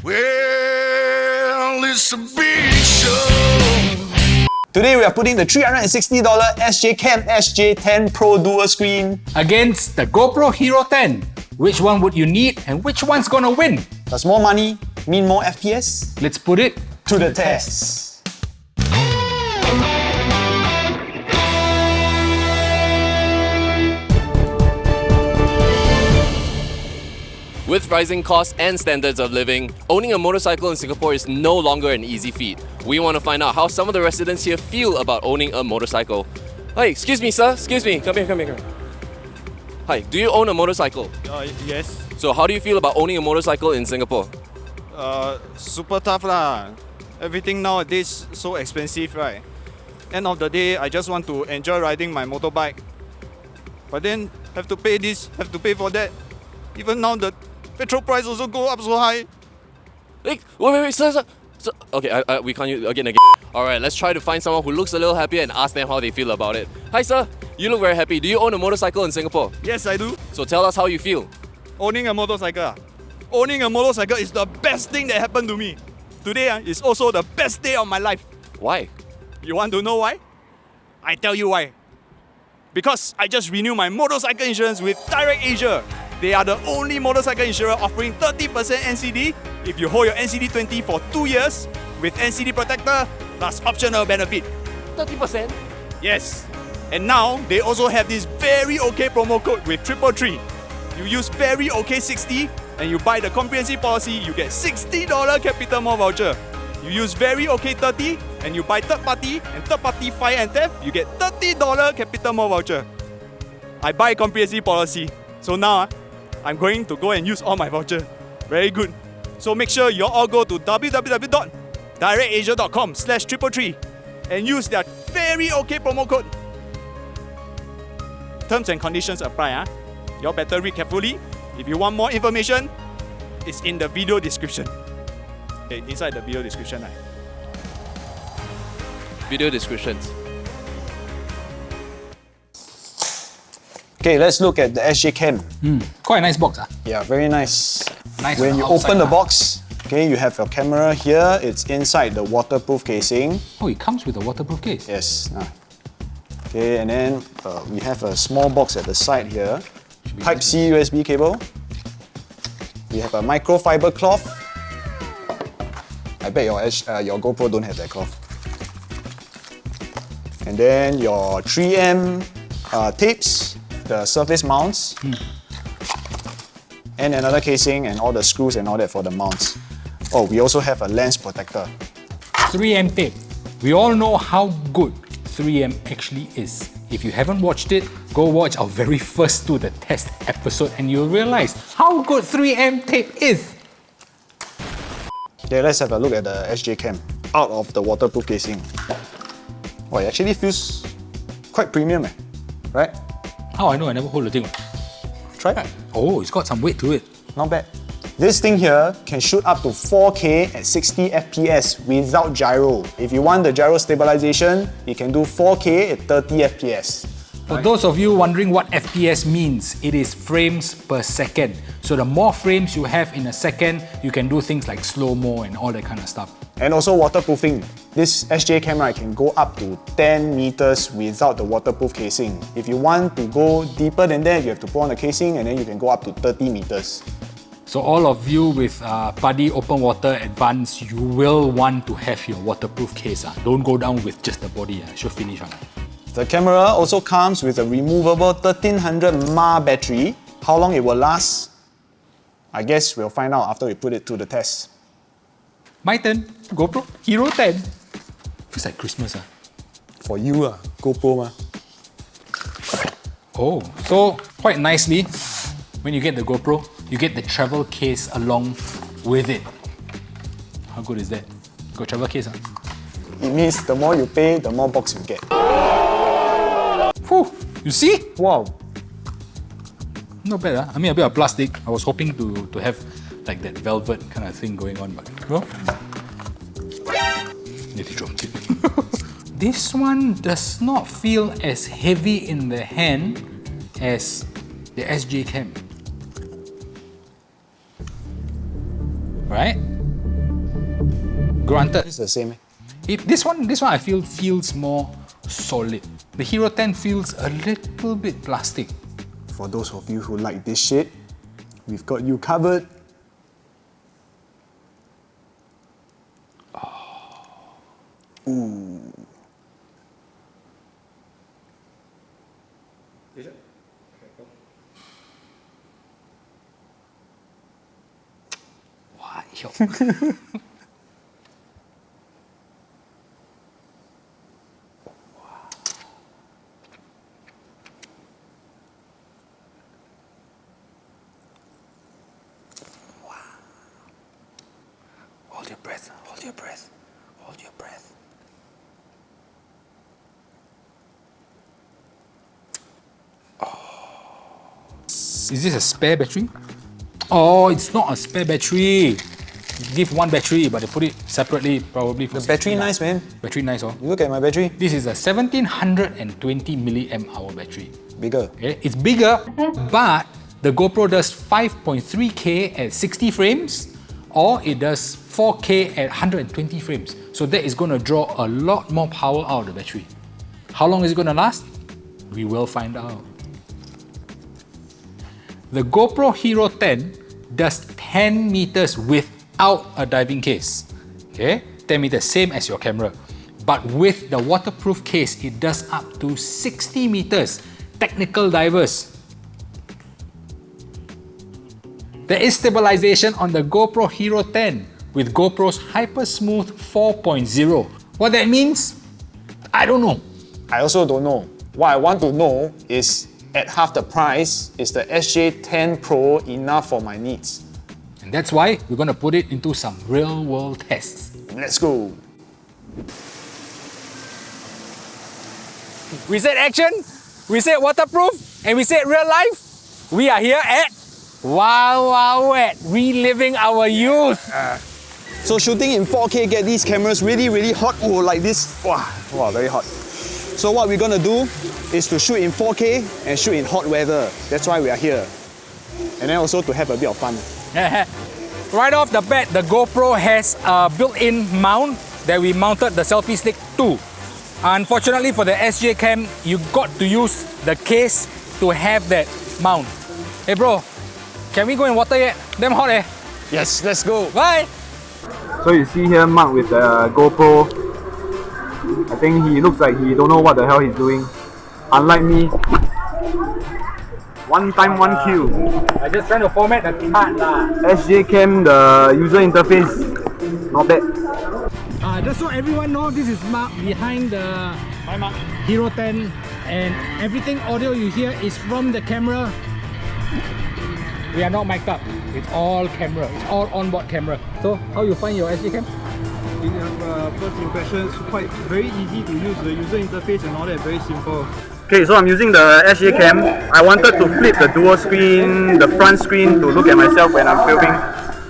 Well, it's a big show. Today we are putting the $360 Sjcam SJ10PRO dual screen against the GoPro Hero 10. Which one would you need and which one's gonna win? Does more money mean more FPS? Let's put it To the test. With rising costs and standards of living, owning a motorcycle in Singapore is no longer an easy feat. We want to find out how some of the residents here feel about owning a motorcycle. Hey, excuse me, sir. Excuse me. Come here. Hi, do you own a motorcycle? Yes. So how do you feel about owning a motorcycle in Singapore? Super tough lah. Everything nowadays so expensive, right? End of the day, I just want to enjoy riding my motorbike. But then, have to pay this, have to pay for that. Even now, the petrol price also go up so high. Hey, wait, sir. Okay, we can't use again. Alright, let's try to find someone who looks a little happier and ask them how they feel about it. Hi, sir. You look very happy. Do you own a motorcycle in Singapore? Yes, I do. So tell us how you feel. Owning a motorcycle. Owning a motorcycle is the best thing that happened to me. Today is also the best day of my life. Why? You want to know why? I tell you why. Because I just renewed my motorcycle insurance with DirectAsia. They are the only motorcycle insurer offering 30% NCD if you hold your NCD 20 for 2 years with NCD Protector plus optional benefit. 30%? Yes. And now they also have this very okay promo code with Tri333. You use very okay 60 and you buy the comprehensive policy, you get $60 capital mall voucher. You use very okay 30 and you buy third party and third party fire and theft, you get $30 capital mall voucher. I buy comprehensive policy. So now I'm going to go and use all my voucher. Very good. So make sure you all go to www.directasia.com/333 and use their very okay promo code. Terms and conditions apply. You all better read carefully. If you want more information, it's in the video description. Okay, inside the video description. Video descriptions. Okay, let's look at the Sjcam. Quite a nice box. Yeah, very nice. Nice When on you the outside, open the box, okay, you have your camera here. It's inside the waterproof casing. Oh, it comes with a waterproof case. Yes. Okay, and then we have a small box at the side here. Type-C USB cable. We have a microfiber cloth. I bet your GoPro don't have that cloth. And then your 3M tapes, the surface mounts. And another casing and all the screws and all that for the mounts. Oh, we also have a lens protector. 3M tape. We all know how good 3M actually is. If you haven't watched it, go watch our very first To The Test episode and you'll realize how good 3M tape is. Okay, let's have a look at the Sjcam out of the waterproof casing. Oh, it actually feels quite premium, right? How I know I never hold the thing? Try it. Oh, it's got some weight to it. Not bad. This thing here can shoot up to 4K at 60 FPS without gyro. If you want the gyro stabilization, it can do 4K at 30 FPS. For those of you wondering what FPS means, it is frames per second. So the more frames you have in a second, you can do things like slow-mo and all that kind of stuff. And also waterproofing. This SJ camera can go up to 10 meters without the waterproof casing. If you want to go deeper than that, you have to put on the casing and then you can go up to 30 meters. So all of you with PADI Open Water Advanced, you will want to have your waterproof case. Don't go down with just the body. Should finish on. The camera also comes with a removable 1300 mAh battery. How long it will last? I guess we'll find out after we put it to the test. My turn. GoPro Hero 10. Feels like Christmas. For you, GoPro. Oh, so quite nicely, when you get the GoPro, you get the travel case along with it. How good is that? Got travel case. It means the more you pay, the more box you get. Whew, you see? Wow. Not bad. I mean, a bit of plastic. I was hoping to have like that velvet kind of thing going on, but well. Nearly dropped it. This one does not feel as heavy in the hand as the Sjcam. Right? Granted, It's the same. this one I feel feels more solid. The Hero 10 feels a little bit plastic. For those of you who like this shit, we've got you covered. Ooh. Wow, yo. Hold your breath, hold your breath, hold your breath. Is this a spare battery? Oh, it's not a spare battery. You give one battery, but they put it separately, probably for The battery nice, man. Battery nice, oh. You look at my battery, This is a 1720 milliamp hour battery. bigger. Okay, it's bigger, but the GoPro does 5.3K at 60 frames, or it does 4K at 120 frames. So that is going to draw a lot more power out of the battery. How long is it going to last? We will find out. The GoPro Hero 10 does 10 meters without a diving case. Okay, 10 meters, same as your camera. But with the waterproof case, it does up to 60 meters. Technical divers. There is stabilization on the GoPro Hero 10 with GoPro's Hyper Smooth 4.0. What that means, I don't know. I also don't know. What I want to know is, at half the price, is the SJ10PRO enough for my needs? And that's why we're going to put it into some real world tests. Let's go. We said action, we said waterproof, and we said real life. We are here at Wow Wow Wet, reliving our youth. So shooting in 4K get these cameras really hot. Oh, like this. Wow, very hot. So what we're gonna do is to shoot in 4K and shoot in hot weather. That's why we are here. And then also to have a bit of fun. Right off the bat, the GoPro has a built-in mount that we mounted the selfie stick to. Unfortunately for the Sjcam, you got to use the case to have that mount. Hey bro, can we go in water yet? Damn hot eh? Yes, let's go. Bye! So you see here Mark with the GoPro. I think he looks like he don't know what the hell he's doing. Unlike me. One time, one kill. I'm just trying to format the card lah. Sjcam, the user interface, not bad. Just so everyone knows, this is Mark behind the Hero 10, and everything audio you hear is from the camera. We are not mic'd up. It's all camera. It's all onboard camera. So, how you find your Sjcam? We have first impressions, quite very easy to use. The user interface and all that, very simple. Okay, so I'm using the Sjcam. I wanted to flip the dual screen, the front screen, to look at myself when I'm filming.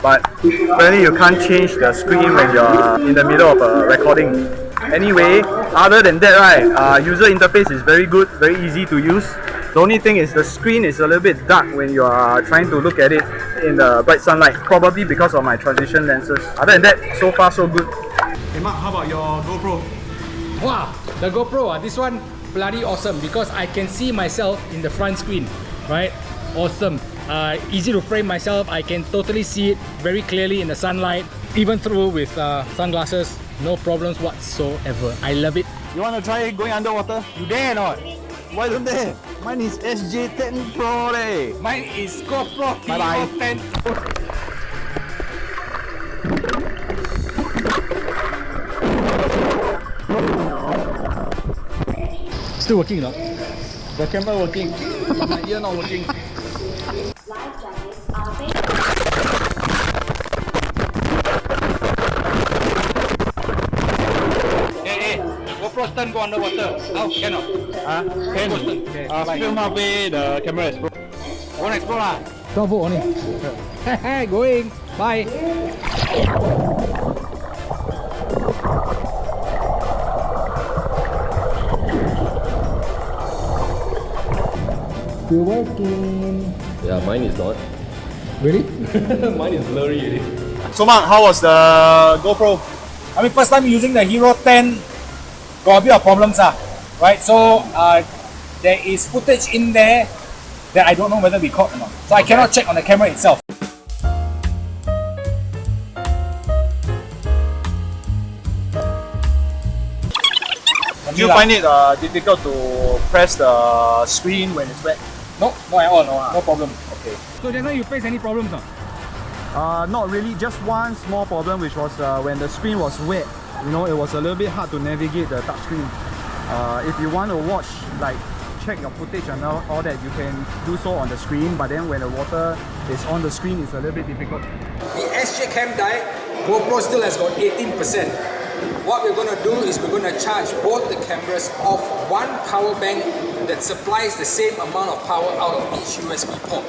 But apparently you can't change the screen when you're in the middle of a recording. Anyway, other than that, right, user interface is very good, very easy to use. The only thing is the screen is a little bit dark when you are trying to look at it in the bright sunlight, probably because of my transition lenses. Other than that, so far so good. Hey Mark, how about your GoPro? Wow, the GoPro, this one bloody awesome because I can see myself in the front screen, right? Awesome. Easy to frame myself. I can totally see it very clearly in the sunlight, even through with sunglasses. No problems whatsoever. I love it. You want to try going underwater? You dare not? Why don't they? Mine is SJ10PRO leh. Mine is GoPro Bye-bye. Hero 10. Still working, no? The camera working, but my ear not working. Hey, GoPro turn go underwater. How? Cannot? Can. Film halfway, the camera is broken. I want to explore lah. 12 volt only. Going. Bye. Still working. Yeah, mine is not. Really? Mine is blurry already. So Mark, how was the GoPro? I mean, first time using the Hero 10, got a bit of problems, right? So there is footage in there that I don't know whether we caught or not. So I cannot check on the camera itself. Do you find it difficult to press the screen when it's wet? No, not at all, no problem. Okay. So just now you face any problems? Not really, just one small problem, which was when the screen was wet. You know, it was a little bit hard to navigate the touchscreen. If you want to watch, like check your footage and all that, you can do so on the screen, but then when the water is on the screen, it's a little bit difficult. The SJcam died, GoPro still has got 18%. What we're going to do is we're going to charge both the cameras off one power bank that supplies the same amount of power out of each USB port.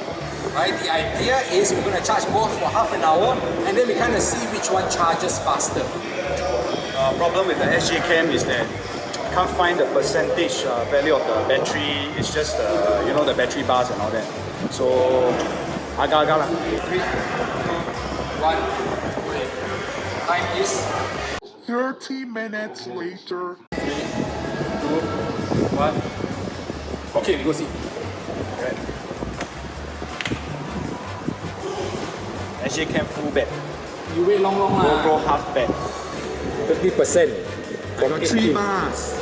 Right? The idea is we're going to charge both for half an hour and then we kind of see which one charges faster. Problem with the SJcam is that you can't find the percentage value of the battery. It's just you know, the battery bars and all that. So agak-agak lah. 3, 2, 1, wait. Time is 30 minutes later. 3, 2, 1. Okay, we go see. Right. SJcam full bat. You wait long lah. GoPro half bat. 50%. I got 3 bars.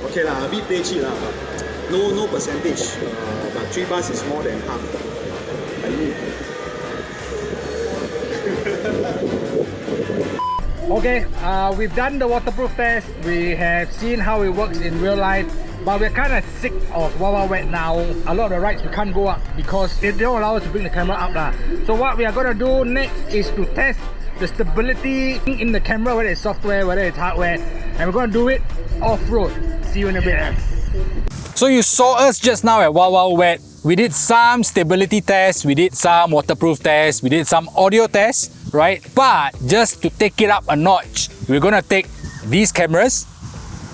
Okay lah, a bit play cheat lah, but no percentage. But 3 bars is more than half. I mean. Okay, we've done the waterproof test. We have seen how it works in real life, but we're kind of sick of Wawa Wet now. A lot of the rides we can't go up because they don't allow us to bring the camera up lah. So what we are going to do next is to test the stability in the camera, whether it's software, whether it's hardware, and we're going to do it off-road. See you in a bit. So you saw us just now at Wawa Wet. We did some stability tests, we did some waterproof tests, we did some audio tests, right? But just to take it up a notch, we're gonna take these cameras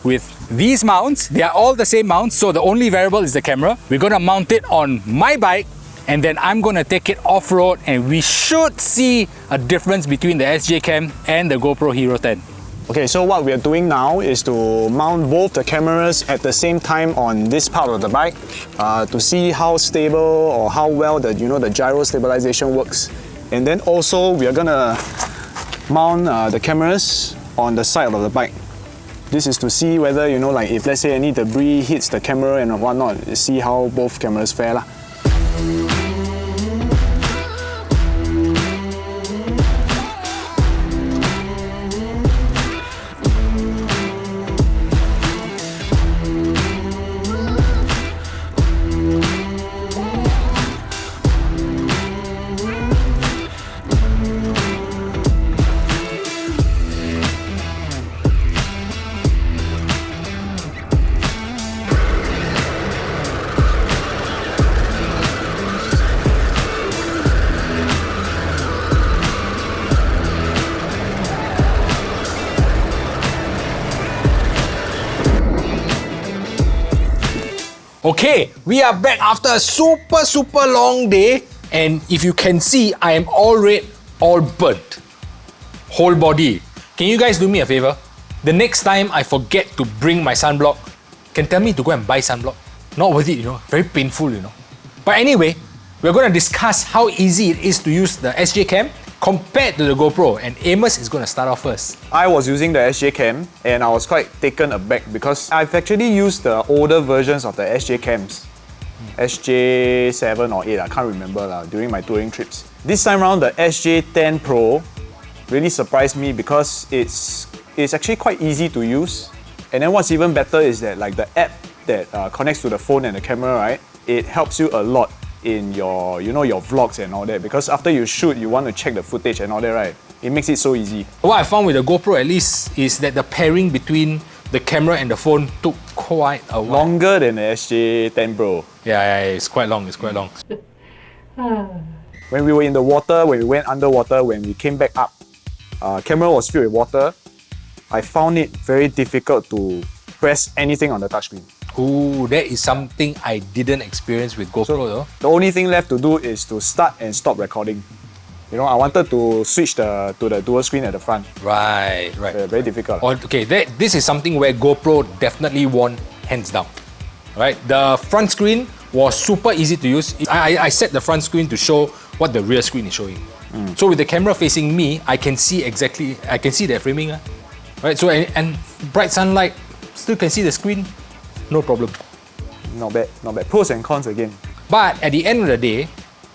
with these mounts. They are all the same mounts, so the only variable is the camera. We're gonna mount it on my bike and then I'm gonna take it off-road and we should see a difference between the SJcam and the GoPro Hero 10. Okay, so what we are doing now is to mount both the cameras at the same time on this part of the bike to see how stable or how well the the gyro stabilization works. And then also we are gonna mount the cameras on the side of the bike. This is to see whether like if let's say any debris hits the camera and whatnot, see how both cameras fare lah. Okay, we are back after a super long day, and if you can see, I am all red, all burnt. Whole body. Can you guys do me a favor? The next time I forget to bring my sunblock, can tell me to go and buy sunblock. Not worth it, very painful, But anyway, we're going to discuss how easy it is to use the SJcam compared to the GoPro, and Amos is going to start off first. I was using the SJcam and I was quite taken aback because I've actually used the older versions of the SJcams. SJ7 or 8, I can't remember during my touring trips. This time around, the SJ10PRO really surprised me because it's actually quite easy to use. And then what's even better is that like the app that connects to the phone and the camera, right? It helps you a lot in your, your vlogs and all that, because after you shoot, you want to check the footage and all that, right? It makes it so easy. What I found with the GoPro at least is that the pairing between the camera and the phone took quite a while. Longer than the SJ10PRO. Yeah, it's quite long, When we were in the water, when we went underwater, when we came back up, camera was filled with water. I found it very difficult to press anything on the touchscreen. Ooh, that is something I didn't experience with GoPro though. The only thing left to do is to start and stop recording. You know, I wanted to switch to the dual screen at the front. Right. Very difficult. Okay, this is something where GoPro definitely won hands down. Right, the front screen was super easy to use. I set the front screen to show what the rear screen is showing. So with the camera facing me, I can see that framing. Right, so and bright sunlight, still can see the screen, no problem. Not bad. Pros and cons again. But at the end of the day,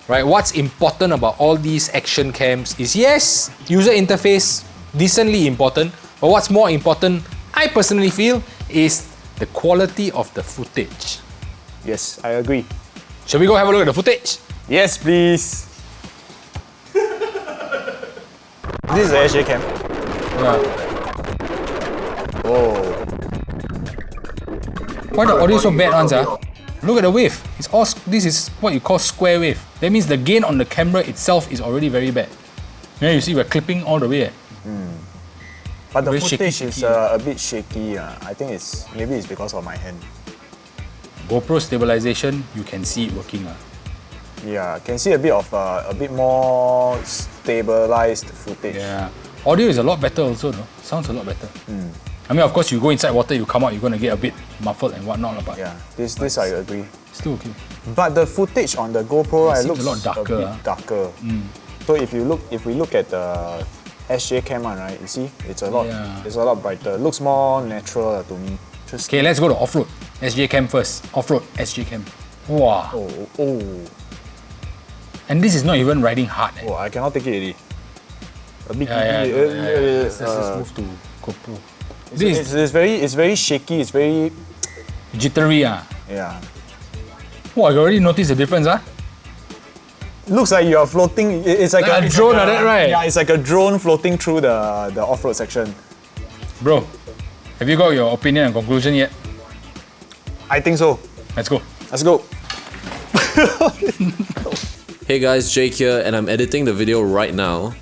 right, what's important about all these action cams is, yes, user interface, decently important, but what's more important, I personally feel, is the quality of the footage. Yes, I agree. Shall we go have a look at the footage? Yes, please. This is the Sjcam. Yeah. Oh. Why the audio so bad, Anza? Look at the wave. This is what you call square wave. That means the gain on the camera itself is already very bad. Yeah, you see we're clipping all the way. But the Very footage shaky, is a bit shaky. I think maybe it's because of my hand. GoPro stabilization, you can see it working. Yeah, I can see a bit more stabilized footage. Yeah. Audio is a lot better also, no? Sounds a lot better. I mean, of course, you go inside water, you come out, you're going to get a bit muffled and whatnot. But Yeah, this I agree. still okay. But the footage on the GoPro seems looks a lot darker, bit darker. So if we look at the SJcam one, right, you see, it's a lot brighter. It looks more natural to me. Okay, let's go to off-road. SJcam first. Off-road, SJcam. Wow. Oh, And this is not even riding hard. I cannot take it already. A bit Let's just move to GoPro. It's very shaky. It's very Jittery. yeah. Wow, you already noticed the difference, Looks like you are floating. It's like a drone, like that, right? Yeah, it's like a drone floating through the off-road section. Bro, have you got your opinion and conclusion yet? I think so. Let's go. Let's go. Hey guys, Jake here, and I'm editing the video right now.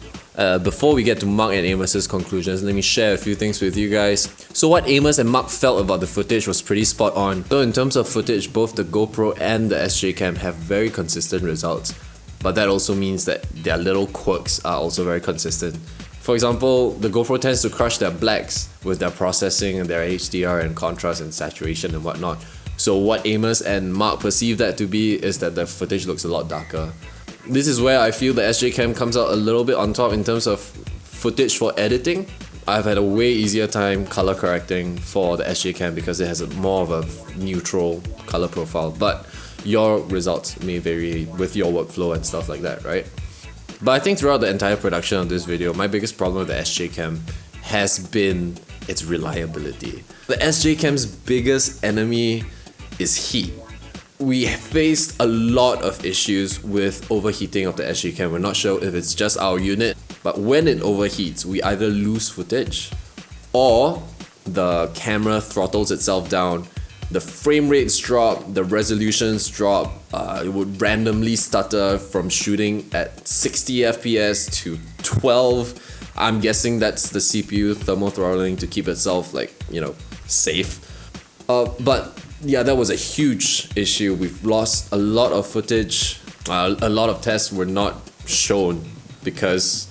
Before we get to Mark and Amos's conclusions, let me share a few things with you guys. So what Amos and Mark felt about the footage was pretty spot on. So in terms of footage, both the GoPro and the SJcam have very consistent results. But that also means that their little quirks are also very consistent. For example, the GoPro tends to crush their blacks with their processing and their HDR and contrast and saturation and whatnot. So what Amos and Mark perceive that to be is that the footage looks a lot darker. This is where I feel the SJcam comes out a little bit on top in terms of footage for editing. I've had a way easier time color correcting for the SJcam because it has more of a neutral color profile, but your results may vary with your workflow and stuff like that, right? But I think throughout the entire production of this video, my biggest problem with the SJcam has been its reliability. The SJcam's biggest enemy is heat. We faced a lot of issues with overheating of the SJcam. We're not sure if it's just our unit, but when it overheats, we either lose footage or the camera throttles itself down. The frame rates drop, the resolutions drop, it would randomly stutter from shooting at 60 FPS to 12. I'm guessing that's the CPU thermal throttling to keep itself safe. But yeah, that was a huge issue. We've lost a lot of footage. A lot of tests were not shown because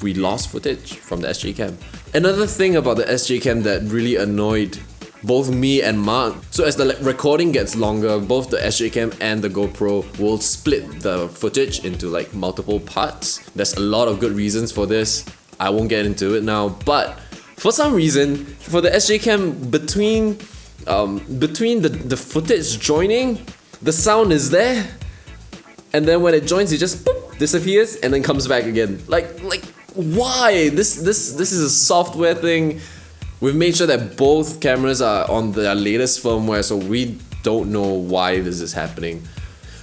we lost footage from the SJcam. Another thing about the SJcam that really annoyed both me and Mark, so as the recording gets longer, both the SJcam and the GoPro will split the footage into multiple parts. There's a lot of good reasons for this. I won't get into it now, but for some reason, for the SJcam, between the footage joining, the sound is there, and then when it joins, it just boop, disappears and then comes back again. Why? This is a software thing. We've made sure that both cameras are on their latest firmware, so we don't know why this is happening.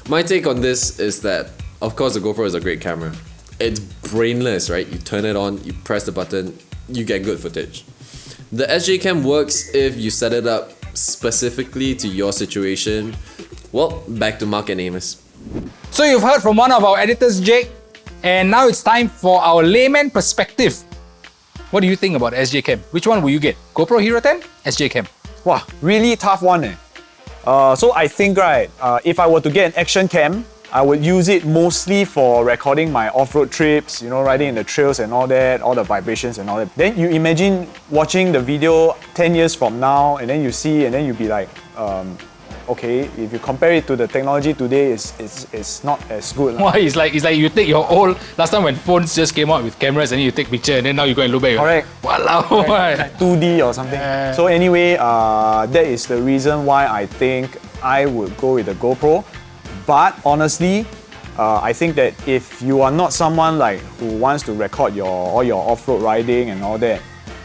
My take on this is that, of course, the GoPro is a great camera. It's brainless, right? You turn it on, you press the button, you get good footage. The SJcam works if you set it up specifically to your situation. Well, back to Mark and Amos. So you've heard from one of our editors, Jake, and now it's time for our layman perspective. What do you think about SJcam? Which one will you get? GoPro Hero 10? SJcam? Wow, really tough one. So I think, right, if I were to get an action cam, I would use it mostly for recording my off-road trips, you know, riding in the trails and all that, all the vibrations and all that. Then you imagine watching the video 10 years from now, and then you see, and then you'll be like, okay, if you compare it to the technology today, it's not as good. Why? It's like you take your old, last time when phones just came out with cameras and you take picture and then now you go and look back. Correct. Walao. Like 2D or something. So anyway, that is the reason why I think I would go with the GoPro. But honestly, I think that if you are not someone like who wants to record all your off-road riding and all that,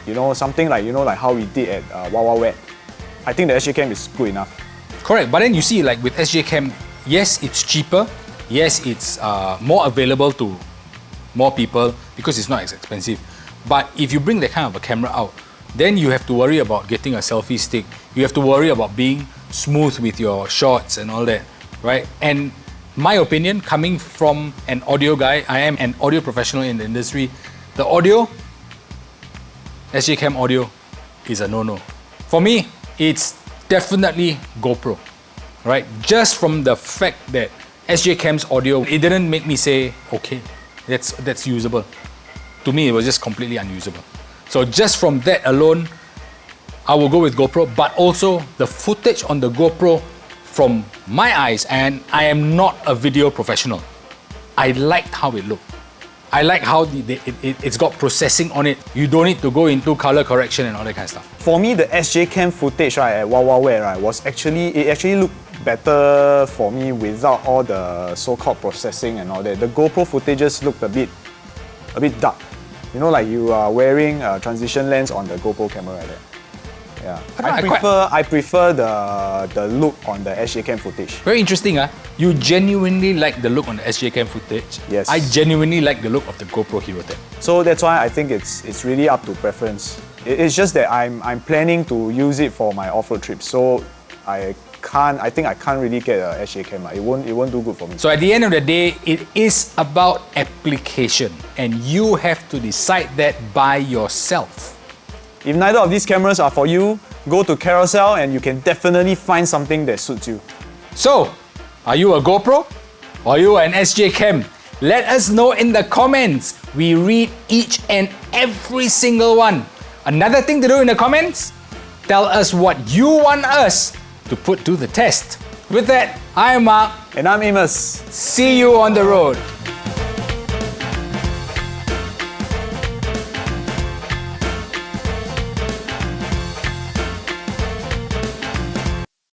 you know, something like, you know, like how we did at Wild Wild Wet, I think the SJcam is good enough. Correct, but then you see, like with SJcam, yes, it's cheaper. Yes, it's more available to more people because it's not as expensive. But if you bring that kind of a camera out, then you have to worry about getting a selfie stick. You have to worry about being smooth with your shots and all that, right? And my opinion, coming from an audio guy, I am an audio professional in the industry, the audio, SJcam audio is a no-no. For me, it's definitely GoPro, right? Just from the fact that SJcam's audio, it didn't make me say, okay, that's usable. To me, it was just completely unusable. So just from that alone, I will go with GoPro, but also the footage on the GoPro from my eyes, and I am not a video professional, I liked how it looked. I like how it's got processing on it. You don't need to go into color correction and all that kind of stuff. For me, the SJcam footage, right, at Wild Wild Wet, right, it actually looked better for me without all the so-called processing and all that. The GoPro footages looked a bit dark. You know, like you are wearing a transition lens on the GoPro camera like that. Yeah. I prefer the look on the SJcam footage. Very interesting, You genuinely like the look on the SJcam footage. Yes. I genuinely like the look of the GoPro Hero 10. So that's why I think it's really up to preference. It's just that I'm planning to use it for my off-road trips. So I think I can't really get a SJcam. It won't do good for me. So at the end of the day, it is about application, and you have to decide that by yourself. If neither of these cameras are for you, go to Carousel and you can definitely find something that suits you. So, are you a GoPro? Or are you an SJcam? Let us know in the comments. We read each and every single one. Another thing to do in the comments, tell us what you want us to put to the test. With that, I'm Mark. And I'm Amos. See you on the road.